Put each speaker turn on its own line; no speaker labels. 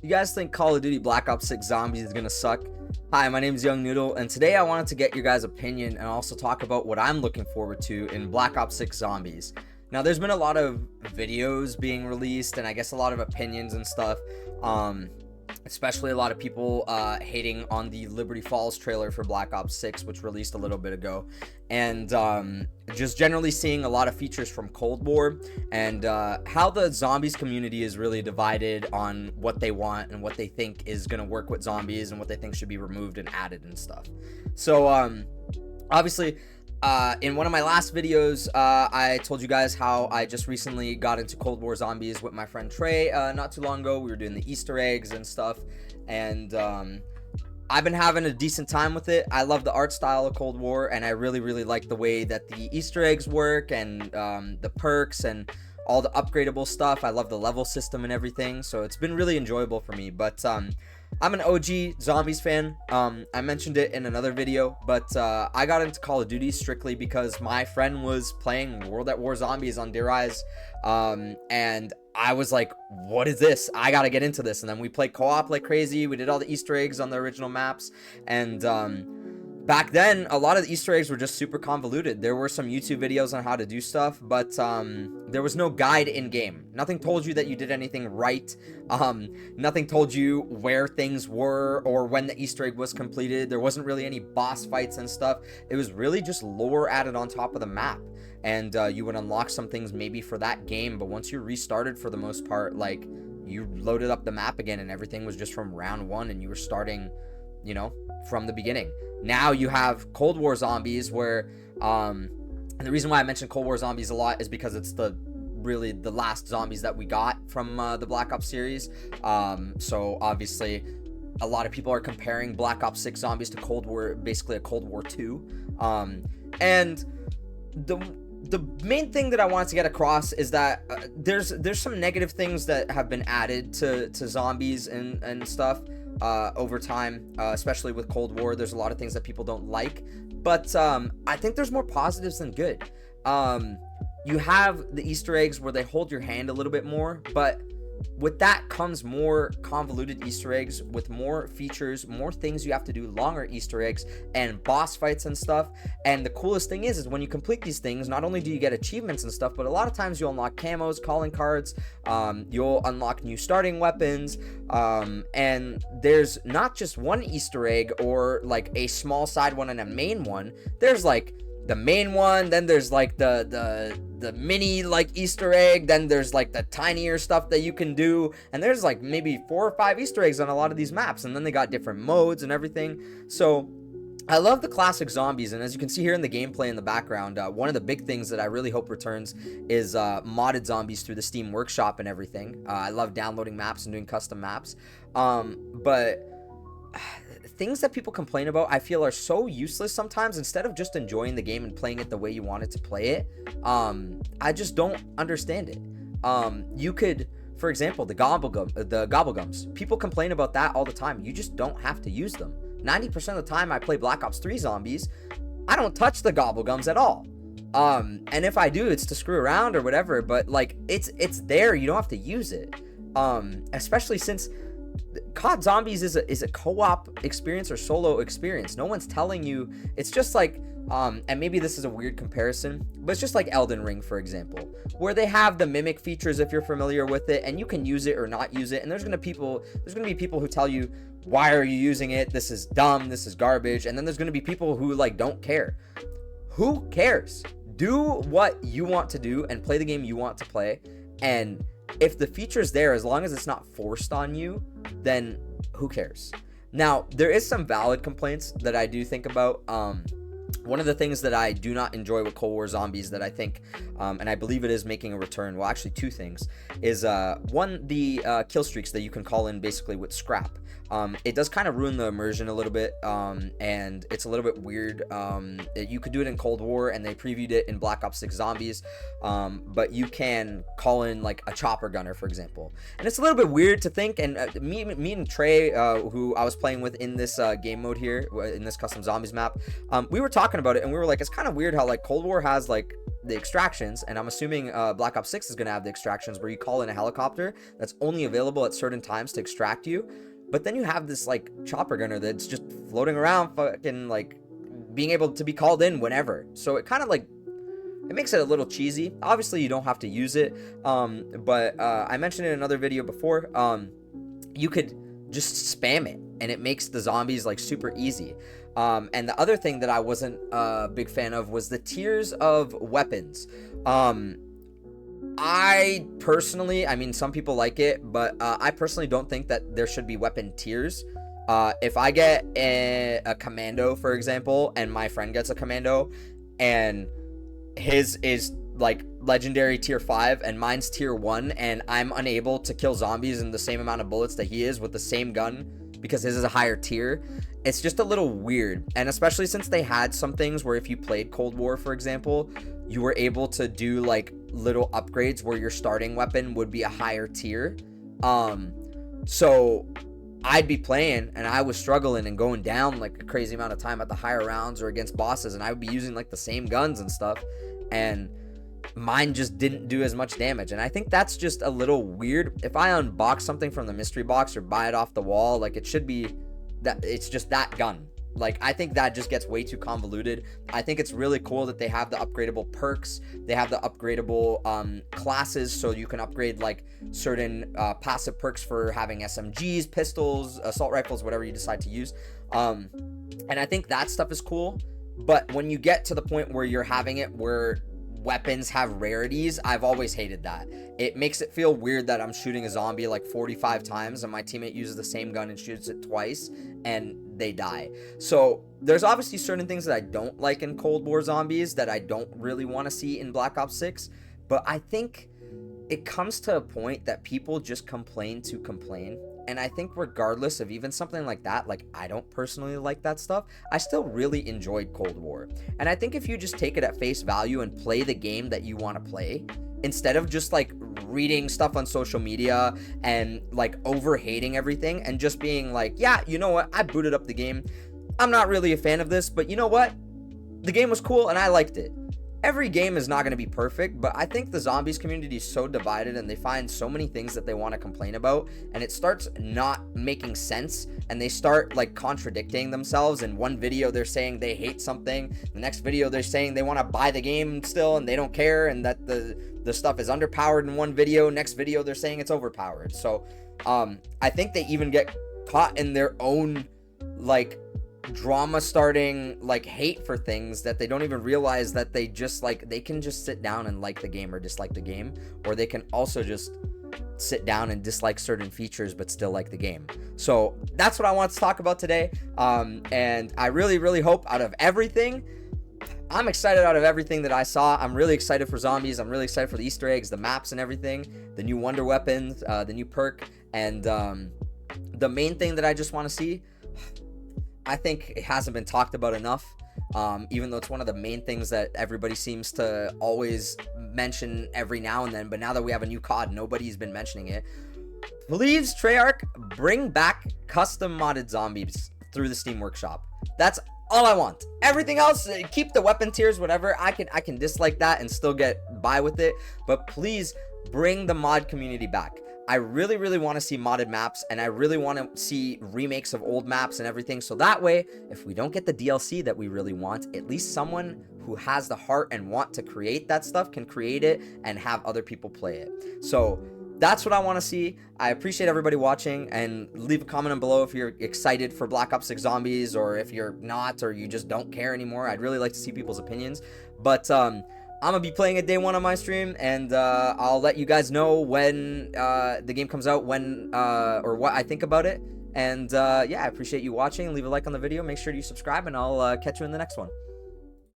You guys think Call of Duty Black Ops 6 Zombies is gonna suck? Hi, my name is Young Noodle, and today I wanted to get your guys' opinion and also talk about what I'm looking forward to in Black Ops 6 Zombies. Now, there's been a lot of videos being released, and I guess a lot of opinions and stuff. Especially a lot of people hating on the Liberty Falls trailer for Black Ops 6, which released a little bit ago, and just generally seeing a lot of features from Cold War, and how the zombies community is really divided on what they want and what they think is going to work with zombies and what they think should be removed and added and stuff. So obviously, in one of my last videos, I told you guys how I just recently got into Cold War Zombies with my friend Trey not too long ago. We were doing the Easter eggs and stuff, and I've been having a decent time with it. I love the art style of Cold War, and I really like the way that the Easter eggs work and the perks and all the upgradable stuff. I love the level system and everything, so it's been really enjoyable for me. But I'm an OG Zombies fan. I mentioned it in another video, but I got into Call of Duty strictly because my friend was playing World at War Zombies on Dear Eyes, and I was like, what is this? I gotta get into this. And then we played co-op like crazy. We did all the Easter eggs on the original maps, and back then, a lot of the Easter eggs were just super convoluted. There were some YouTube videos on how to do stuff, but there was no guide in-game. Nothing told you that you did anything right. Nothing told you where things were or when the Easter egg was completed. There wasn't really any boss fights and stuff. It was really just lore added on top of the map. And you would unlock some things maybe for that game, but once you restarted, for the most part, like, you loaded up the map again and everything was just from round one and you were starting, you know, from the beginning. Now you have Cold War Zombies, where and the reason why I mentioned Cold War Zombies a lot is because it's really the last zombies that we got from the Black Ops series. So obviously a lot of people are comparing Black Ops 6 Zombies to Cold War, basically a Cold War 2. And the main thing that I wanted to get across is that there's some negative things that have been added to zombies and stuff over time, especially with Cold War. There's a lot of things that people don't like, but I think there's more positives than good. You have the Easter eggs where they hold your hand a little bit more, but with that comes more convoluted Easter eggs with more features, more things you have to do, longer Easter eggs and boss fights and stuff. And the coolest thing is when you complete these things, not only do you get achievements and stuff, but a lot of times you'll unlock camos, calling cards, you'll unlock new starting weapons, and there's not just one Easter egg or like a small side one and a main one. There's like the main one, then there's like the mini like Easter egg, then there's like the tinier stuff that you can do, and there's like maybe 4 or 5 Easter eggs on a lot of these maps, and then they got different modes and everything. So I love the classic zombies, and as you can see here in the gameplay in the background, one of the big things that I really hope returns is modded zombies through the Steam Workshop and everything. I love downloading maps and doing custom maps, but things that people complain about, I feel, are so useless sometimes. Instead of just enjoying the game and playing it the way you wanted to play it, I just don't understand it. You could, for example, the gobblegums. People complain about that all the time. You just don't have to use them. 90% of the time I play Black Ops 3 Zombies, I don't touch the gobblegums at all. And if I do, it's to screw around or whatever, but like it's there. You don't have to use it. Especially since COD Zombies is a co-op experience or solo experience. No one's telling you. It's just like, and maybe this is a weird comparison, but it's just like Elden Ring, for example, where they have the mimic features if you're familiar with it, and you can use it or not use it. And there's gonna be people who tell you, why are you using it? This is dumb. This is garbage. And then there's gonna be people who like don't care. Who cares? Do what you want to do and play the game you want to play. And if the feature's there, as long as it's not forced on you, then who cares? Now, there is some valid complaints that I do think about. One of the things that I do not enjoy with Cold War Zombies that I think, and I believe it is making a return, well, actually 2 things, is one, the kill streaks that you can call in basically with scrap. It does kind of ruin the immersion a little bit, and it's a little bit weird. You could do it in Cold War, and they previewed it in Black Ops 6 Zombies, but you can call in like a chopper gunner, for example. And it's a little bit weird to think, and me and Trey, who I was playing with in this game mode here, in this custom zombies map, we were talking about it, and we were like, it's kind of weird how like Cold War has like the extractions, and I'm assuming Black Ops 6 is going to have the extractions where you call in a helicopter that's only available at certain times to extract you. But then you have this like chopper gunner that's just floating around, fucking like being able to be called in whenever. So it kind of like, it makes it a little cheesy. Obviously you don't have to use it, but I mentioned in another video before, you could just spam it and it makes the zombies like super easy. And the other thing that I wasn't a big fan of was the tiers of weapons. I personally, I mean, some people like it, but I personally don't think that there should be weapon tiers. If I get a commando, for example, and my friend gets a commando, and his is like legendary tier 5 and mine's tier 1, and I'm unable to kill zombies in the same amount of bullets that he is with the same gun because his is a higher tier, it's just a little weird. And especially since they had some things where if you played Cold War, for example, you were able to do like little upgrades where your starting weapon would be a higher tier. So I'd be playing and I was struggling and going down like a crazy amount of time at the higher rounds or against bosses, and I would be using like the same guns and stuff, and mine just didn't do as much damage. And I think that's just a little weird. If I unbox something from the mystery box or buy it off the wall, like it should be that it's just that gun. Like, I think that just gets way too convoluted. I think it's really cool that they have the upgradable perks. They have the upgradable classes, so you can upgrade like certain passive perks for having SMGs, pistols, assault rifles, whatever you decide to use. And I think that stuff is cool. But when you get to the point where you're having it where weapons have rarities, I've always hated that. It makes it feel weird that I'm shooting a zombie like 45 times and my teammate uses the same gun and shoots it twice and they die. So there's obviously certain things that I don't like in Cold War zombies that I don't really want to see in Black Ops 6, but I think it comes to a point that people just complain to complain. And I think regardless of even something like that, like I don't personally like that stuff, I still really enjoyed Cold War. And I think if you just take it at face value and play the game that you want to play, instead of just like reading stuff on social media and like over hating everything and just being like, yeah, you know what, I booted up the game, I'm not really a fan of this, but you know what, the game was cool and I liked it. Every game is not going to be perfect, but I think the zombies community is so divided and they find so many things that they want to complain about, and it starts not making sense and they start like contradicting themselves. In one video they're saying they hate something, the next video they're saying they want to buy the game still and they don't care, and that the stuff is underpowered in one video, next video they're saying it's overpowered. So I think they even get caught in their own like drama starting like hate for things that they don't even realize that they just like, they can just sit down and like the game or dislike the game, or they can also just sit down and dislike certain features but still like the game. So that's what I want to talk about today, and I really hope out of everything, I'm excited out of everything that I saw. I'm really excited for zombies. I'm really excited for the Easter eggs, the maps and everything, the new wonder weapons, the new perk, and the main thing that I just want to see, I think it hasn't been talked about enough, even though it's one of the main things that everybody seems to always mention every now and then. But now that we have a new COD, nobody's been mentioning it. Please, Treyarch, bring back custom modded zombies through the Steam Workshop. That's all I want. Everything else, keep the weapon tiers, whatever. I can dislike that and still get by with it. But please bring the mod community back. I really want to see modded maps, and I really want to see remakes of old maps and everything, so that way, if we don't get the DLC that we really want, at least someone who has the heart and want to create that stuff can create it and have other people play it. So that's what I want to see. I appreciate everybody watching, and leave a comment down below if you're excited for Black Ops 6 Zombies, or if you're not, or you just don't care anymore. I'd really like to see people's opinions. But I'm gonna be playing it day one on my stream, and I'll let you guys know when the game comes out, when or what I think about it. And yeah, I appreciate you watching. Leave a like on the video, make sure you subscribe, and I'll catch you in the next one.